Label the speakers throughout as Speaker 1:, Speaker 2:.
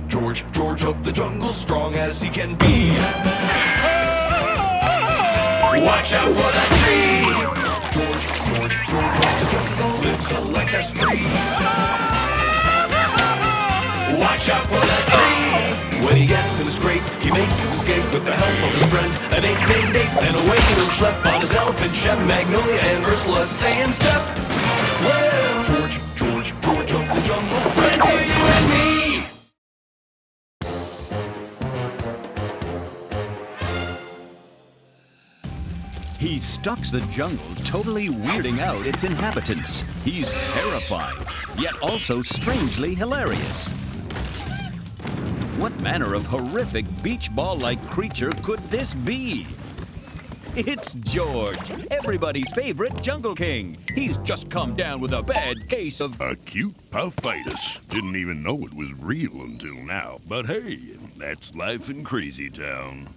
Speaker 1: George of the jungle, strong as he can be. Watch out for that tree! George of the jungle lives a life that's free. Watch out for that tree! When he gets in a scrape, he makes his escape with the help of his friend, an ape named Ape. Then away he'll schlep on his elephant Shep. Magnolia and Ursula stay in step. Well, George of the jungle, friend to you and me.
Speaker 2: He stalks the jungle, totally weirding out its inhabitants. He's terrified, yet also strangely hilarious. What manner of horrific beach ball-like creature could this be? It's George, everybody's favorite jungle king. He's just come down with a bad case of
Speaker 3: acute puffitis. Didn't even know it was real until now. But hey, that's life in Crazy Town.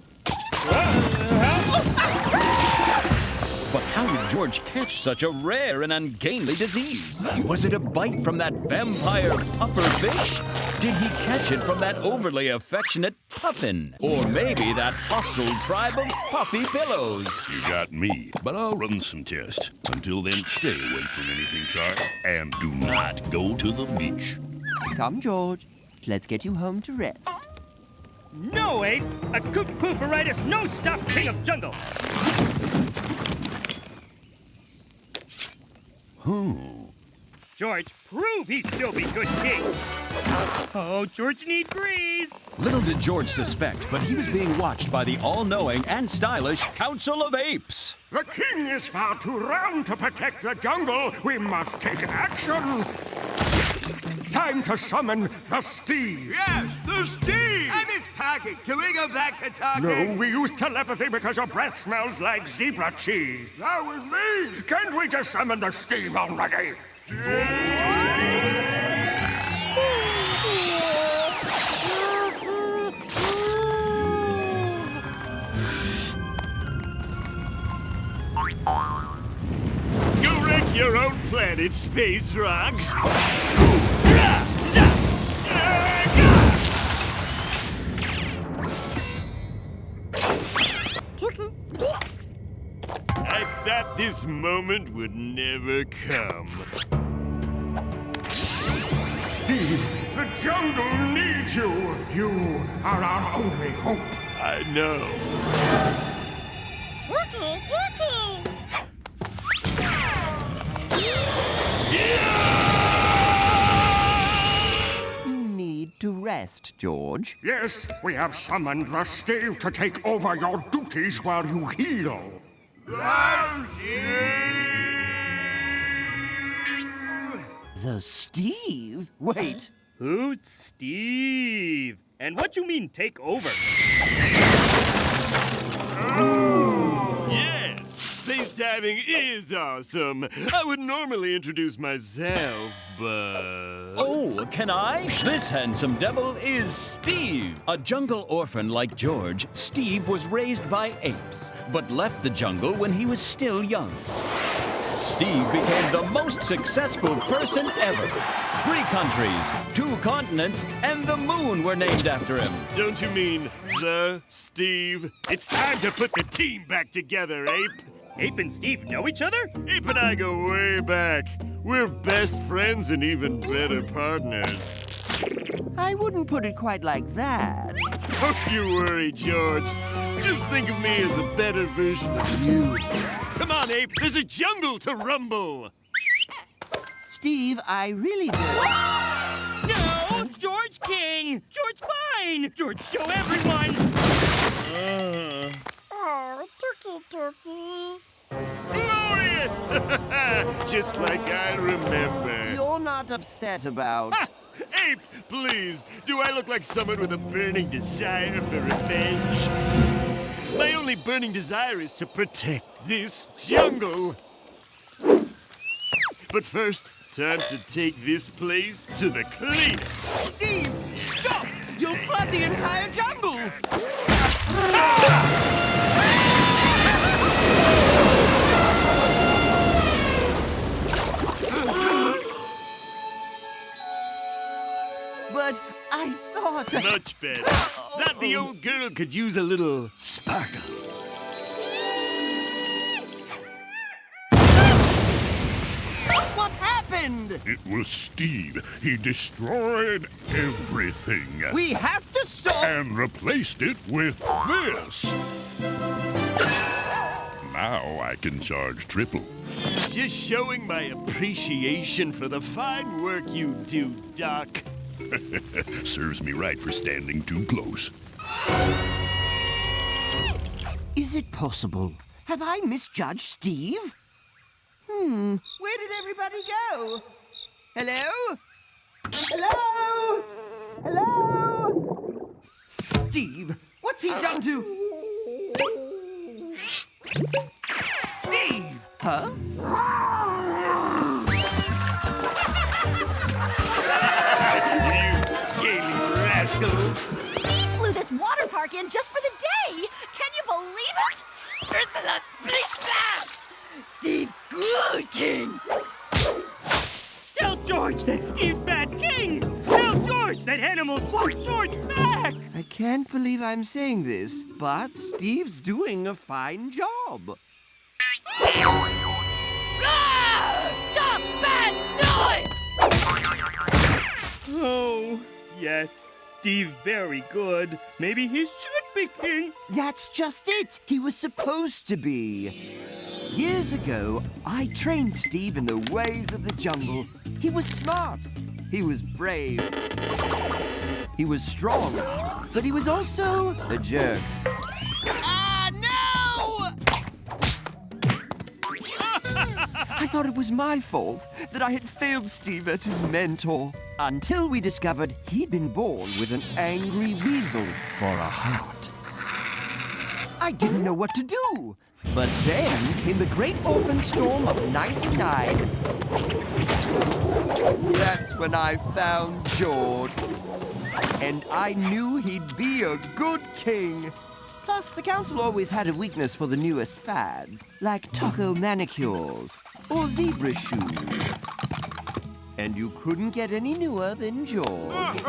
Speaker 2: But how did George catch such a rare and ungainly disease? Was it a bite from that vampire puffer fish? Did he catch it from that overly affectionate puffin? Or maybe that hostile tribe of puffy pillows?
Speaker 3: You got me, but I'll run some tests. Until then, stay away from anything sharp, and do not go to the beach.
Speaker 4: Come, George. Let's get you home to rest.
Speaker 5: No, Ape! Acute pooperitis, no stop king of jungle! George, prove he still be good king! Oh, George need breeze!
Speaker 2: Little did George suspect, but he was being watched by the all-knowing and stylish Council of Apes.
Speaker 6: The king is far too round to protect the jungle. We must take action. Time to summon the Steve.
Speaker 7: Yes, the Steve! I miss talking. Can we go back to talking?
Speaker 6: No, we use telepathy because your breath smells like zebra cheese. That was me. Can't we just summon the Steve already?
Speaker 7: You wreck your own planet, Space Rocks. I thought this moment would never come.
Speaker 6: Steve, the jungle needs you. You are our only hope.
Speaker 7: I know.
Speaker 4: You need to rest, George.
Speaker 6: Yes, we have summoned the Steve to take over your duties while you heal.
Speaker 4: The Steve? Wait.
Speaker 5: Who's Steve? And what you mean take over?
Speaker 7: Yes, space diving is awesome. I would normally introduce myself, but...
Speaker 2: Oh, can I? This handsome devil is Steve. A jungle orphan like George, Steve was raised by apes, but left the jungle when he was still young. Steve became the most successful person ever. 3 countries, 2 continents, and the moon were named after him.
Speaker 7: Don't you mean the Steve? It's time to put the team back together, Ape.
Speaker 5: Ape and Steve know each other?
Speaker 7: Ape and I go way back. We're best friends and even better partners.
Speaker 4: I wouldn't put it quite like that.
Speaker 7: Don't you worry, George. Just think of me as a better version of you. Come on, Ape. There's a jungle to rumble.
Speaker 4: Steve, I really do.
Speaker 5: No! George King! George Fine! George Show everyone!
Speaker 8: Oh, turkey.
Speaker 7: Glorious! Just like I remember.
Speaker 4: You're not upset about...
Speaker 7: Ape, please. Do I look like someone with a burning desire for revenge? My only burning desire is to protect this jungle. But first, time to take this place to the cleaner.
Speaker 4: Steve, stop! You'll flood the entire jungle! But I thought...
Speaker 7: Much better. Thought the old girl could use a little sparkle.
Speaker 4: What happened?
Speaker 3: It was Steve. He destroyed everything.
Speaker 4: We have to stop.
Speaker 3: And replaced it with this. Now I can charge triple.
Speaker 7: Just showing my appreciation for the fine work you do, Doc.
Speaker 3: Serves me right for standing too close.
Speaker 4: Is it possible? Have I misjudged Steve? Where did everybody go? Hello? Hello? Hello? Steve, what's he done to... Steve! Huh?
Speaker 7: You scaly rascal.
Speaker 8: Steve flew this water park in just for the day. Can you believe it? Ursula, speak back! Steve, good king.
Speaker 5: Tell George that Steve bad king! Tell George that animals want George back!
Speaker 4: I can't believe I'm saying this, but Steve's doing a fine job.
Speaker 8: Stop bad noise!
Speaker 5: Oh, yes. Steve very good. Maybe he should be king.
Speaker 4: That's just it. He was supposed to be. Years ago, I trained Steve in the ways of the jungle. He was smart. He was brave. He was strong. But he was also a jerk. Ah, no! I thought it was my fault that I had failed Steve as his mentor. Until we discovered he'd been born with an angry weasel for a heart. I didn't know what to do. But then came the great orphan storm of '99. That's when I found George. And I knew he'd be a good king. Plus, the council always had a weakness for the newest fads, like taco manicures or zebra shoes. And you couldn't get any newer than George.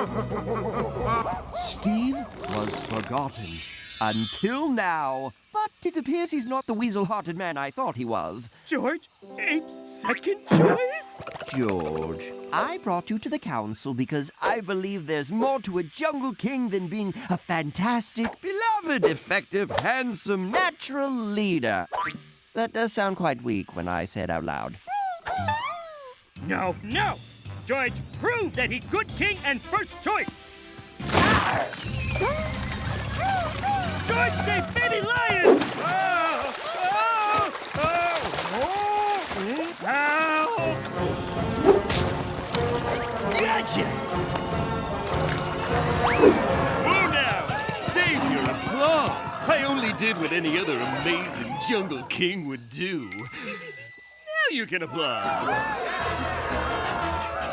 Speaker 4: Steve was forgotten. Until now. But it appears he's not the weasel-hearted man I thought he was.
Speaker 5: George, Ape's second choice?
Speaker 4: George, I brought you to the council because I believe there's more to a jungle king than being a fantastic, beloved, effective, handsome, natural leader. That does sound quite weak when I say it out loud.
Speaker 5: No, no! George proved that he's good king and first choice! George saved baby lions! Oh, help!
Speaker 7: Gotcha! Whoa now! Save your applause! I only did what any other amazing jungle king would do. Now you can applaud.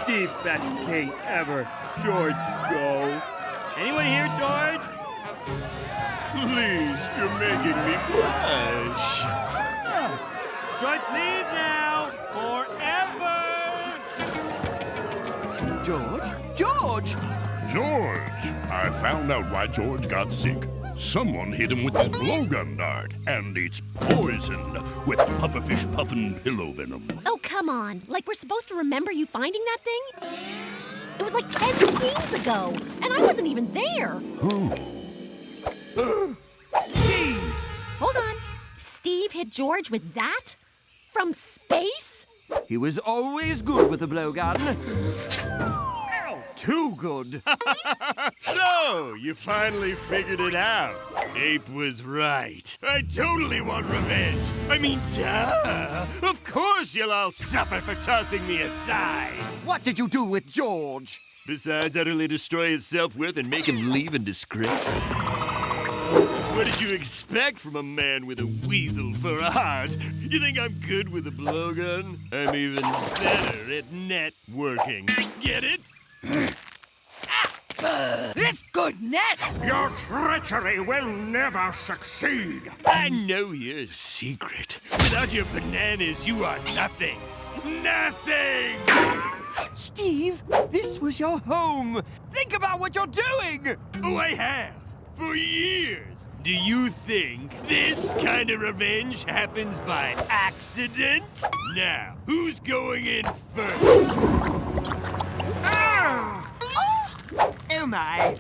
Speaker 5: Steve, best king ever. George, go. Anyone here, George?
Speaker 7: Please, you're making me blush.
Speaker 5: George, leave now. Forever.
Speaker 4: George? George!
Speaker 3: George! I found out why George got sick. Someone hit him with his blowgun dart, and it's poisoned with pufferfish puffin pillow venom.
Speaker 8: Oh, come on. Like we're supposed to remember you finding that thing? It was like 10 scenes ago, and I wasn't even there.
Speaker 4: Steve!
Speaker 8: Hold on. Steve hit George with that? From space?
Speaker 4: He was always good with a blowgun. Too good.
Speaker 7: So, you finally figured it out. Ape was right. I totally want revenge. I mean, duh. Of course you'll all suffer for tossing me aside.
Speaker 4: What did you do with George?
Speaker 7: Besides utterly destroy his self-worth and make him leave in disgrace. What did you expect from a man with a weasel for a heart? You think I'm good with a blowgun? I'm even better at networking. Get it?
Speaker 8: This good net!
Speaker 6: Your treachery will never succeed.
Speaker 7: I know your secret. Without your bananas, you are nothing. Nothing!
Speaker 4: Steve, this was your home. Think about what you're doing.
Speaker 7: Oh, I have. For years. Do you think this kind of revenge happens by accident? Now, who's going in first?
Speaker 4: Oh my.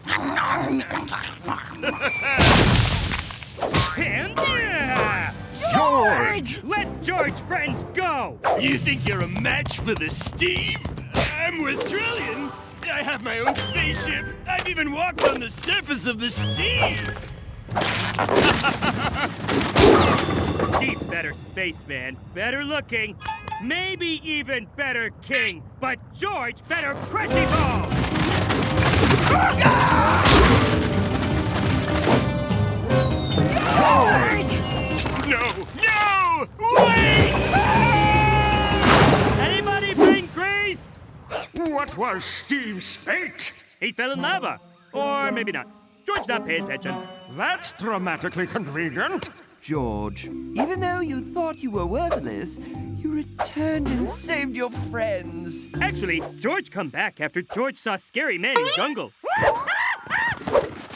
Speaker 5: And yeah!
Speaker 6: George!
Speaker 5: Let George friends go!
Speaker 7: You think you're a match for the Steve? I'm worth trillions. I have my own spaceship. I've even walked on the surface of the Steve.
Speaker 5: Steve's better spaceman, better looking, maybe even better king, but George better crunchy ball!
Speaker 6: George!
Speaker 7: No! Wait!
Speaker 5: Anybody bring grease?
Speaker 6: What was Steve's fate?
Speaker 5: He fell in lava. Or maybe not. George not paying attention.
Speaker 6: That's dramatically convenient.
Speaker 4: George, even though you thought you were worthless, you returned and saved your friends.
Speaker 5: Actually, George come back after George saw scary man in jungle.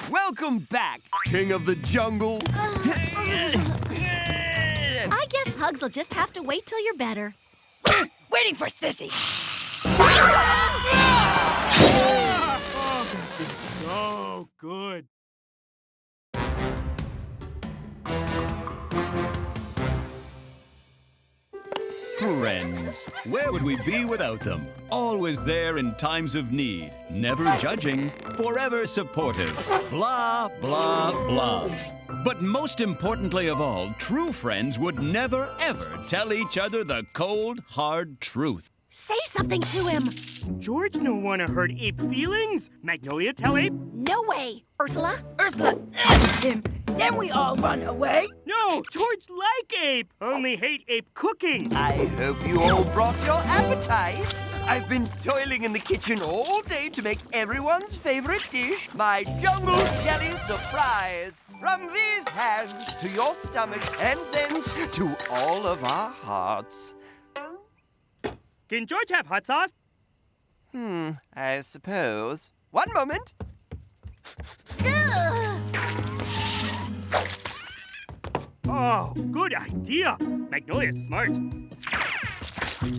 Speaker 4: Welcome back, King of the Jungle.
Speaker 8: I guess hugs will just have to wait till you're better. Waiting for Sissy.
Speaker 5: So good.
Speaker 2: Friends. Where would we be without them? Always there in times of need. Never judging. Forever supportive. Blah, blah, blah. But most importantly of all, true friends would never, ever tell each other the cold, hard truth.
Speaker 8: Say something to him.
Speaker 5: George no wanna hurt Ape feelings. Magnolia, tell Ape.
Speaker 8: No way. Ursula? Ursula asked him. Then we all run away.
Speaker 5: No, George like Ape. Only hate Ape cooking.
Speaker 4: I hope you all brought your appetites. I've been toiling in the kitchen all day to make everyone's favorite dish, my jungle jelly surprise. From these hands to your stomachs and thence to all of our hearts.
Speaker 5: Can George have hot sauce?
Speaker 4: I suppose. One moment.
Speaker 5: Oh, good idea. Magnolia's smart.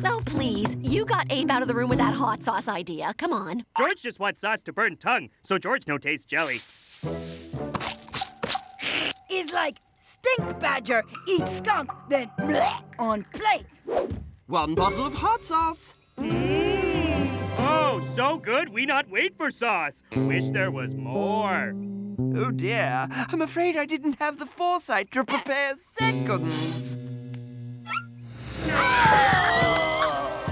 Speaker 8: Oh, please. You got Ape out of the room with that hot sauce idea. Come on.
Speaker 5: George just wants sauce to burn tongue, so George no taste jelly.
Speaker 9: Is like stink badger eat skunk, then bleh on plate.
Speaker 4: One bottle of hot sauce.
Speaker 5: Oh, so good we not wait for sauce. Wish there was more.
Speaker 4: Oh dear, I'm afraid I didn't have the foresight to prepare seconds.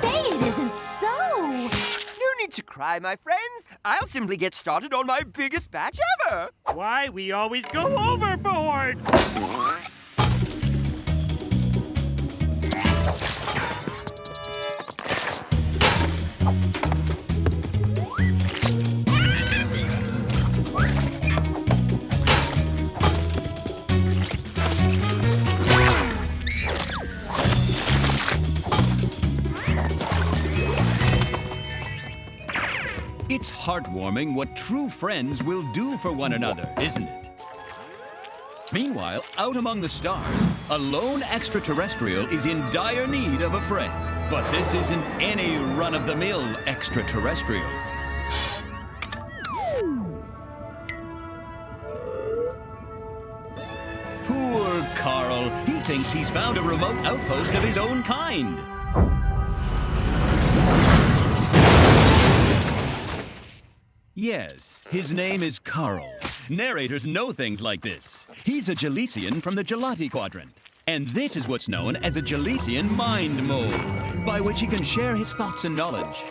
Speaker 8: Say it isn't so.
Speaker 4: No need to cry, my friends. I'll simply get started on my biggest batch ever.
Speaker 5: Why we always go overboard?
Speaker 2: It's heartwarming what true friends will do for one another, isn't it? Meanwhile, out among the stars, a lone extraterrestrial is in dire need of a friend. But this isn't any run-of-the-mill extraterrestrial. Poor Carl. He thinks he's found a remote outpost of his own kind. Yes, his name is Carl. Narrators know things like this. He's a Jellisian from the Gelati Quadrant. And this is what's known as a Jellisian mind mode, by which he can share his thoughts and knowledge.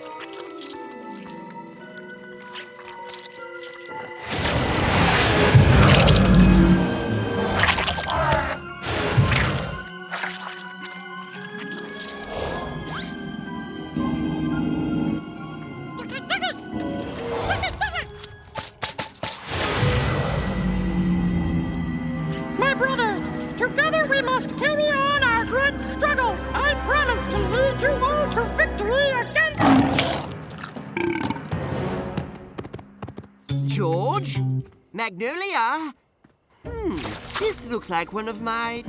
Speaker 9: My brothers, together we must carry on our great struggle. I promise to lead you all to victory against
Speaker 4: George? Magnolia? This looks like one of my...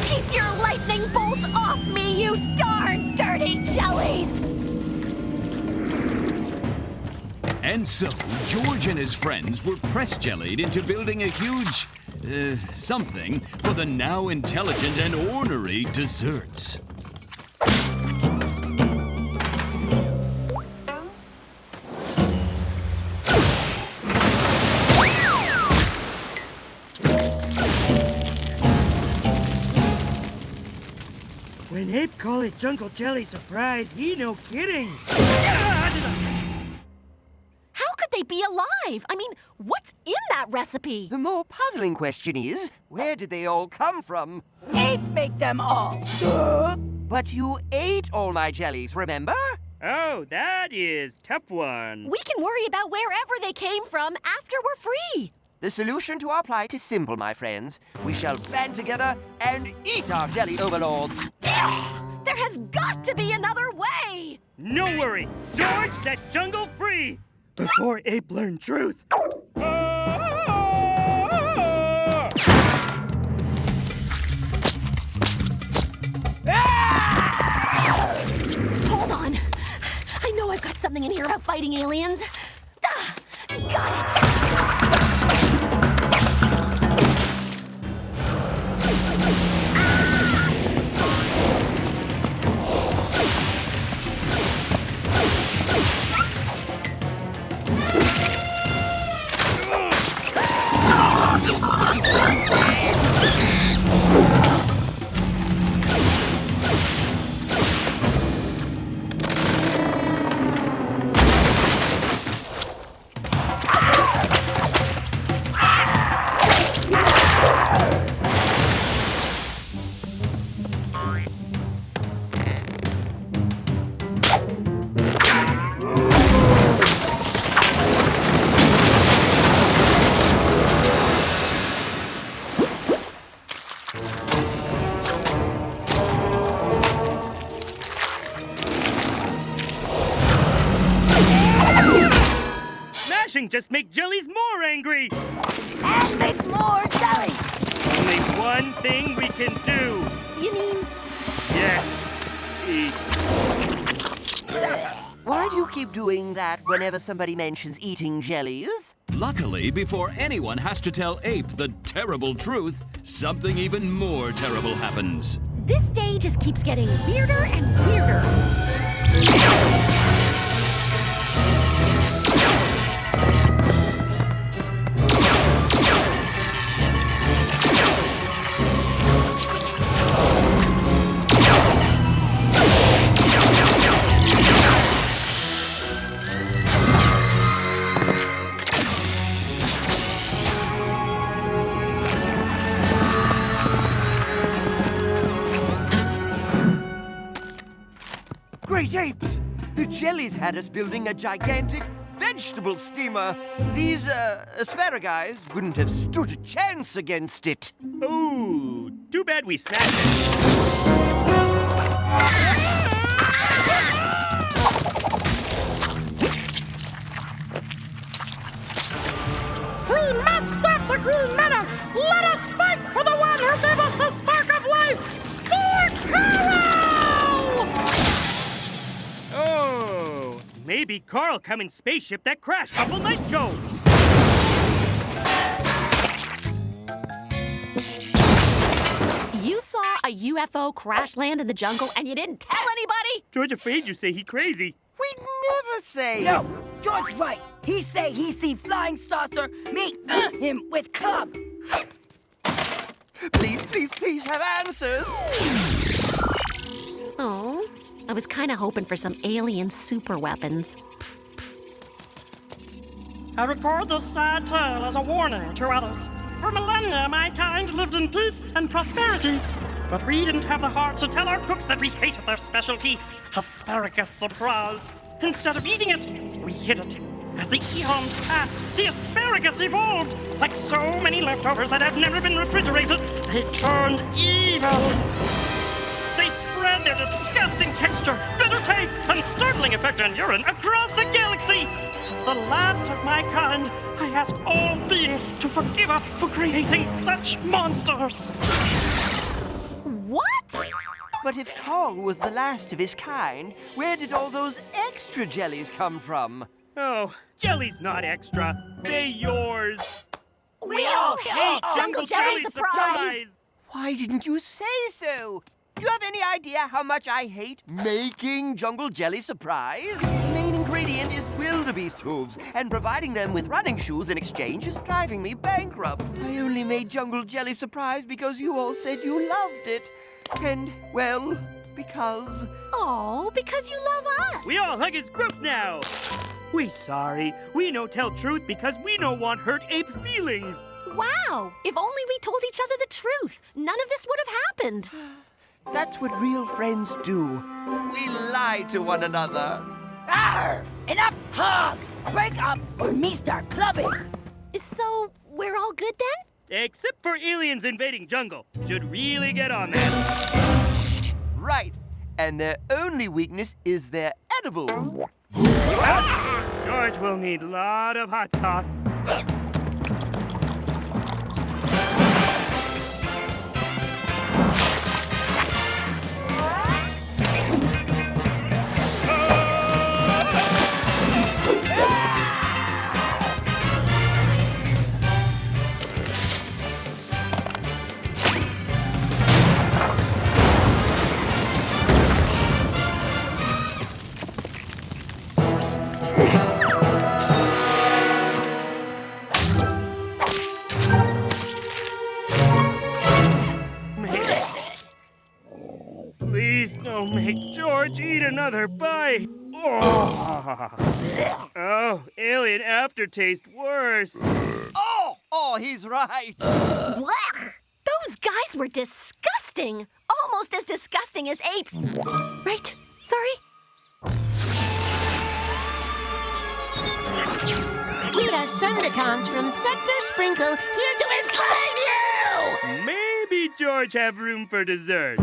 Speaker 8: Keep your lightning bolts off me, you darn dirty jellies!
Speaker 2: And so, George and his friends were press-jellied into building a huge... something for the now intelligent and ornery desserts.
Speaker 5: When Ape call it Jungle Jelly Surprise, he no kidding.
Speaker 8: How could they be alive? I mean, what's in that recipe?
Speaker 4: The more puzzling question is, where did they all come from?
Speaker 9: Ape make them all.
Speaker 4: But you ate all my jellies, remember?
Speaker 5: Oh, that is tough one.
Speaker 8: We can worry about wherever they came from after we're free.
Speaker 4: The solution to our plight is simple, my friends. We shall band together and eat our jelly overlords.
Speaker 8: There has got to be another way!
Speaker 5: No worry, George set Jungle free before Ape learned truth.
Speaker 8: Hold on. I know I've got something in here about fighting aliens. Got it!
Speaker 5: Just make jellies more angry.
Speaker 9: And make more jelly.
Speaker 5: Only one thing we can do.
Speaker 8: You mean...
Speaker 5: Yes. Eat.
Speaker 4: Why do you keep doing that whenever somebody mentions eating jellies?
Speaker 2: Luckily, before anyone has to tell Ape the terrible truth, something even more terrible happens.
Speaker 8: This day just keeps getting weirder and weirder.
Speaker 4: Great apes! The jellies had us building a gigantic vegetable steamer. These, asparagus wouldn't have stood a chance against it.
Speaker 5: Ooh, too bad we smashed it.
Speaker 6: We must stop the Green Menace! Let us fight for the one who gave us the spark of life! For Carl!
Speaker 5: Oh, maybe Carl come in spaceship that crashed a couple nights ago.
Speaker 8: You saw a UFO crash land in the jungle and you didn't tell anybody?
Speaker 5: George afraid you say he crazy.
Speaker 4: We'd never say...
Speaker 9: No, George right. He say he see flying saucer, me him with club.
Speaker 4: Please, please, please have answers.
Speaker 8: Oh, I was kind of hoping for some alien super weapons.
Speaker 6: I record this sad tale as a warning to others. For millennia, mankind lived in peace and prosperity. But we didn't have the heart to tell our cooks that we hated their specialty, asparagus surprise. Instead of eating it, we hid it. As the eons passed, the asparagus evolved. Like so many leftovers that have never been refrigerated, they turned evil. their disgusting texture, bitter taste, and startling effect on urine across the galaxy. As the last of my kind, I ask all beings to forgive us for creating such monsters.
Speaker 8: What?
Speaker 4: But if Kong was the last of his kind, where did all those extra jellies come from?
Speaker 5: Oh, Jelly's not extra. They yours.
Speaker 8: We all hate Jungle Jelly Surprise!
Speaker 4: Why didn't you say so? Do you have any idea how much I hate making Jungle Jelly Surprise? The main ingredient is wildebeest hooves, and providing them with running shoes in exchange is driving me bankrupt. I only made Jungle Jelly Surprise because you all said you loved it. And, well, because...
Speaker 8: Oh, because you love us.
Speaker 5: We all hug his group now. We sorry. We no tell truth because we no want hurt ape feelings.
Speaker 8: Wow, if only we told each other the truth. None of this would have happened.
Speaker 4: That's what real friends do. We lie to one another.
Speaker 9: Arr! Enough hug! Break up or me start clubbing.
Speaker 8: So, we're all good then?
Speaker 5: Except for aliens invading jungle. Should really get on that.
Speaker 4: Right. And their only weakness is their edible.
Speaker 5: George will need a lot of hot sauce. Please don't make George eat another bite. Oh, alien aftertaste worse.
Speaker 4: Oh, he's right.
Speaker 8: Blech! Those guys were disgusting. Almost as disgusting as apes. Right? Sorry?
Speaker 10: We are Sundicons from Sector Sprinkle, here to enslave you!
Speaker 5: Maybe George have room for dessert.